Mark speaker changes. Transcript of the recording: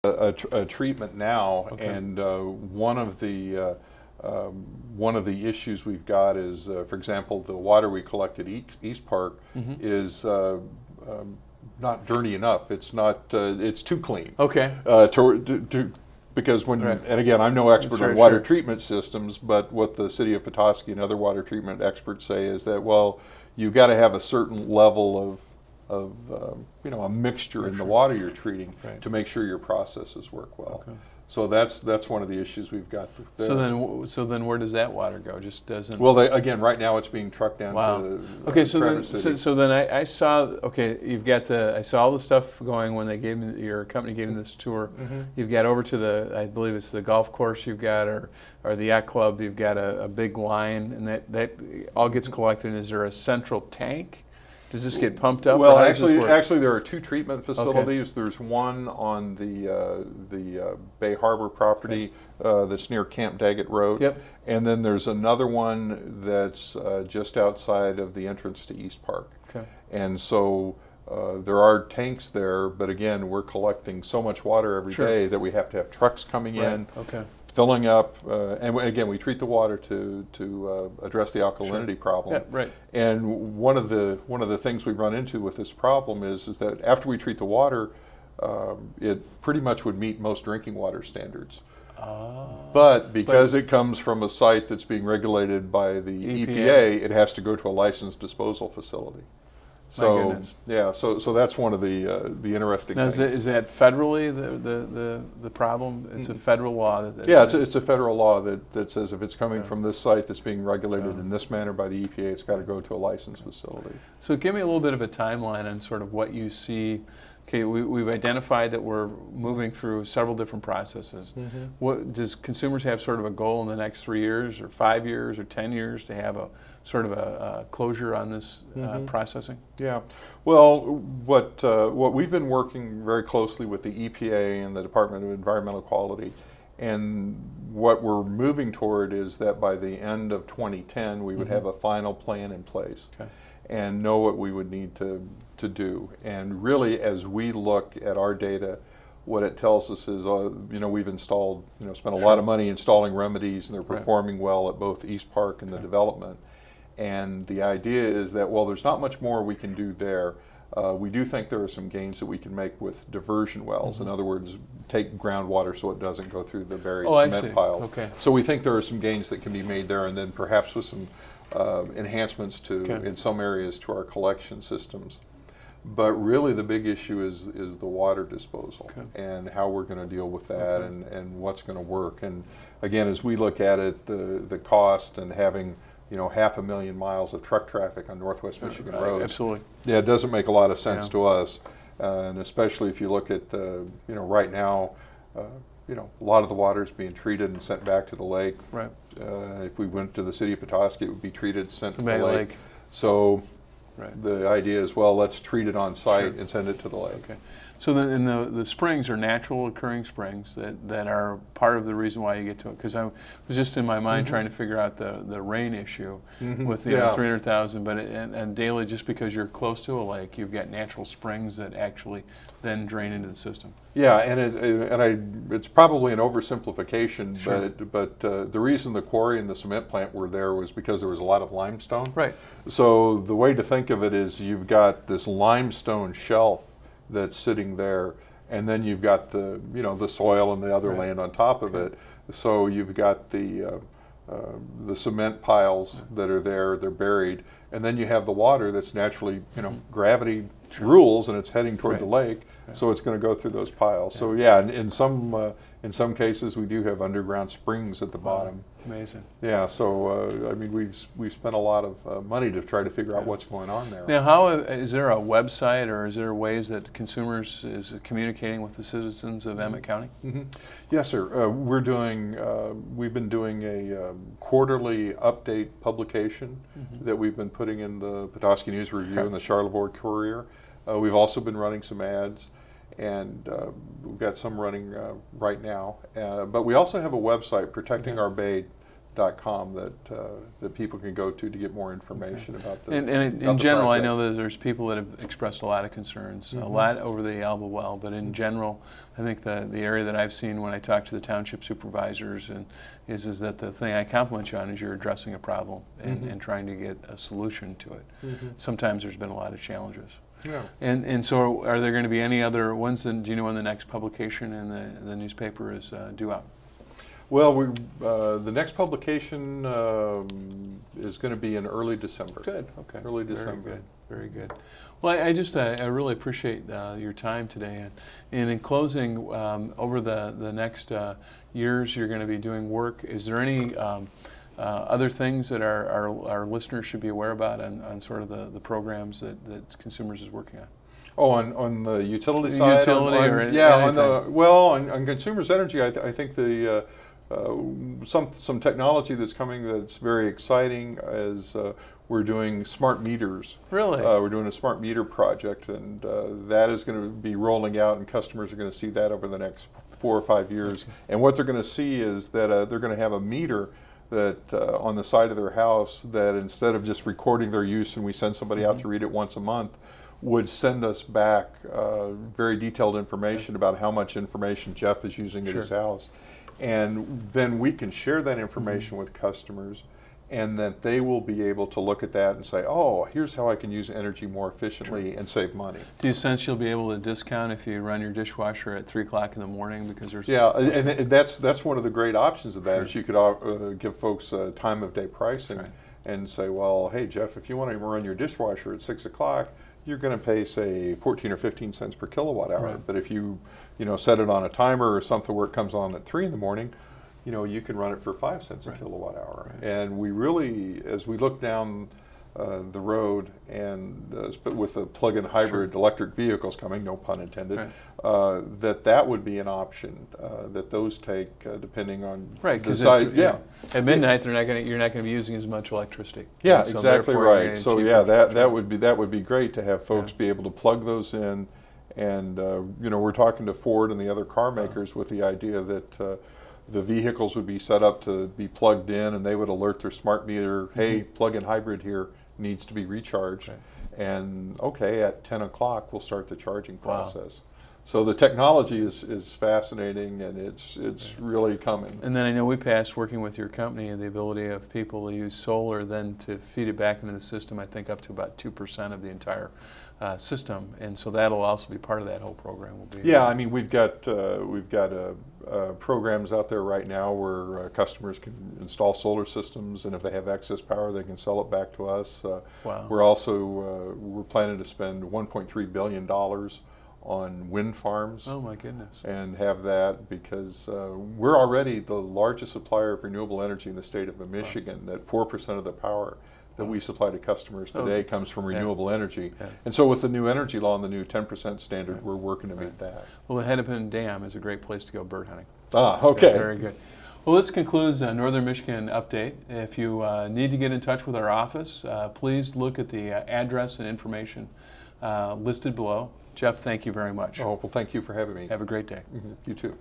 Speaker 1: a treatment now,
Speaker 2: Okay.
Speaker 1: and one of the issues we've got is, for example, the water we collect at East Park is not dirty enough. It's not. It's too clean.
Speaker 2: Okay.
Speaker 1: Because when,
Speaker 2: Right.
Speaker 1: and again, I'm no expert
Speaker 2: That's
Speaker 1: on
Speaker 2: very
Speaker 1: water
Speaker 2: true.
Speaker 1: treatment systems, but what the city of Petoskey and other water treatment experts say is that, well, you've got to have a certain level of a mixture in the water you're treating
Speaker 2: Right.
Speaker 1: to make sure your processes work well.
Speaker 2: Okay.
Speaker 1: So that's one of the issues we've got there.
Speaker 2: So then where does that water go? Just doesn't.
Speaker 1: Well, again, right now it's being trucked down
Speaker 2: Wow.
Speaker 1: to
Speaker 2: Okay, so then,
Speaker 1: Traverse City.
Speaker 2: so then I saw. Okay, you've got I saw all the stuff going when they gave me your company gave me this tour. You've got over to I believe it's the golf course. You've got or the yacht club. You've got a big line, and that all gets collected. Is there a central tank? Does this get pumped up?
Speaker 1: Well,
Speaker 2: or how does this work?
Speaker 1: actually, there are two treatment facilities. Okay. There's one on the Bay Harbor property that's near Camp Daggett Road.
Speaker 2: Yep.
Speaker 1: And then there's another one that's just outside of the entrance to East Park.
Speaker 2: Okay.
Speaker 1: And so there are tanks there, but again, we're collecting so much water every day that we have to have trucks coming in.
Speaker 2: Okay.
Speaker 1: Filling up, and again, we treat the water to address the alkalinity problem.
Speaker 2: Yeah, right.
Speaker 1: And one of the things we run into with this problem is that after we treat the water, it pretty much would meet most drinking water standards. But because it comes from a site that's being regulated by the EPA, it has to go to a licensed disposal facility. So yeah, so that's one of the interesting things.
Speaker 2: Is that federally the problem? It's a federal law.
Speaker 1: Yeah, it's a federal law that says if it's coming from this site that's being regulated in this manner by the EPA, it's got to go to a licensed facility.
Speaker 2: So give me a little bit of a timeline on sort of what you see. Okay, we've identified that we're moving through several different processes. What does consumers have sort of a goal in the next 3 years or 5 years or 10 years to have a sort of a closure on this processing?
Speaker 1: Yeah, well, what we've been working very closely with the EPA and the Department of Environmental Quality, and what we're moving toward is that by the end of 2010 we would have a final plan in place. Okay. And know what we would need to do. And really, as we look at our data, what it tells us is, we've installed, spent a lot of money installing remedies, and they're performing well at both East Park and the development. And the idea is that, well, there's not much more we can do there. We do think there are some gains that we can make with diversion wells. In other words, take groundwater so it doesn't go through the buried cement piles. Okay. So we think there are some gains that can be made there, and then perhaps with some enhancements in some areas to our collection systems. But really the big issue is the water disposal and how we're going to deal with that and what's going to work. And again, as we look at it, the cost and having 500,000 miles of truck traffic on Northwest Michigan roads.
Speaker 2: Absolutely.
Speaker 1: Yeah, it doesn't make a lot of sense to us, and especially if you look at right now, a lot of the water is being treated and sent back to the lake. Right. If we went to the city of Petoskey, it would be treated, sent to the lake. So the idea is, well, let's treat it on site and send it to the lake.
Speaker 2: Okay. So then the springs are natural occurring springs that are part of the reason why you get to it. Because I was just in my mind trying to figure out the rain issue with 300,000, but and daily, just because you're close to a lake, you've got natural springs that actually then drain into the system.
Speaker 1: Yeah, and it's probably an oversimplification, but the reason the quarry and the cement plant were there was because there was a lot of limestone. Right. So the way to think of it is you've got this limestone shelf that's sitting there, and then you've got the soil and the other land on top of it. So you've got the cement piles that are there, they're buried, and then you have the water that's naturally, gravity rules, and it's heading toward the lake, so it's going to go through those piles. So yeah, in some cases we do have underground springs at the bottom.
Speaker 2: Amazing.
Speaker 1: Yeah, so I mean, we've spent a lot of money to try to figure out what's going on there.
Speaker 2: Now, how is there a website, or is there ways that consumers is communicating with the citizens of Emmett County?
Speaker 1: Yes, sir. We've been doing a quarterly update publication that we've been putting in the Petoskey News Review and the Charlevoix Courier. We've also been running some ads, and we've got some running right now. But we also have a website, protectingourbay.org. that that people can go to get more information about the.
Speaker 2: And
Speaker 1: about
Speaker 2: in
Speaker 1: the
Speaker 2: general, I
Speaker 1: project.
Speaker 2: know that there's people that have expressed a lot of concerns, a lot over the Alba well, but in general, I think the area that I've seen when I talk to the township supervisors is that the thing I compliment you on is you're addressing a problem and trying to get a solution to it. Sometimes there's been a lot of challenges.
Speaker 1: Yeah.
Speaker 2: And so are there going to be any other ones, do you know when the next publication in the newspaper is due out?
Speaker 1: Well, the next publication is going to be in early December.
Speaker 2: Good, okay.
Speaker 1: Early December.
Speaker 2: Very good, very good. Well, I really appreciate your time today. And in closing, over the next years you're going to be doing work. Is there any other things that our listeners should be aware about on sort of the programs that Consumers is working on?
Speaker 1: Oh, on the utility side?
Speaker 2: Utility or
Speaker 1: yeah,
Speaker 2: anything.
Speaker 1: on Consumers Energy, I think the some technology that's coming that's very exciting is we're doing smart meters.
Speaker 2: Really?
Speaker 1: We're doing a smart meter project, and that is going to be rolling out, and customers are going to see that over the next 4 or 5 years. Okay. And what they're going to see is that they're going to have a meter that on the side of their house that instead of just recording their use and we send somebody out to read it once a month, would send us back very detailed information about how much information Jeff is using at his house. And then we can share that information with customers, and that they will be able to look at that and say, oh, here's how I can use energy more efficiently and save money.
Speaker 2: Do you sense you'll be able to discount if you run your dishwasher at 3 o'clock in the morning because there's...
Speaker 1: Yeah, and that's one of the great options of that is you could give folks time of day pricing and say, well, hey, Jeff, if you want to run your dishwasher at 6 o'clock, you're going to pay, say, 14 or 15 cents per kilowatt hour. But if you set it on a timer or something where it comes on at 3 in the morning, you can run it for 5 cents a kilowatt hour. And we really, as we look down the road, and with the plug-in hybrid electric vehicles coming, no pun intended, that would be an option that those take depending on the size.
Speaker 2: At midnight, you're not going to be using as much electricity.
Speaker 1: Yeah, so exactly right. So yeah, that would be great to have folks be able to plug those in, and we're talking to Ford and the other car makers with the idea that. The vehicles would be set up to be plugged in, and they would alert their smart meter, hey, plug-in hybrid here needs to be recharged. And okay, at 10 o'clock, we'll start the charging process. So the technology is fascinating, and it's really coming.
Speaker 2: And then I know we passed, working with your company, the ability of people to use solar then to feed it back into the system, I think up to about 2% of the entire system. And so that'll also be part of that whole program.
Speaker 1: Yeah, I mean, we've got programs out there right now where customers can install solar systems, and if they have excess power, they can sell it back to us. We're also we're planning to spend $1.3 billion on wind farms.
Speaker 2: Oh my goodness.
Speaker 1: And have that because we're already the largest supplier of renewable energy in the state of Michigan. That 4% of the power that we supply to customers today comes from renewable energy. And so with the new energy law and the new 10% standard, we're working to meet that.
Speaker 2: Well, the Hennepin Dam is a great place to go bird hunting.
Speaker 1: Ah, okay.
Speaker 2: Very good. Well, this concludes Northern Michigan Update. If you need to get in touch with our office, please look at the address and information listed below. Jeff, thank you very much.
Speaker 1: Oh, well, thank you for having me.
Speaker 2: Have a great day.
Speaker 1: You too.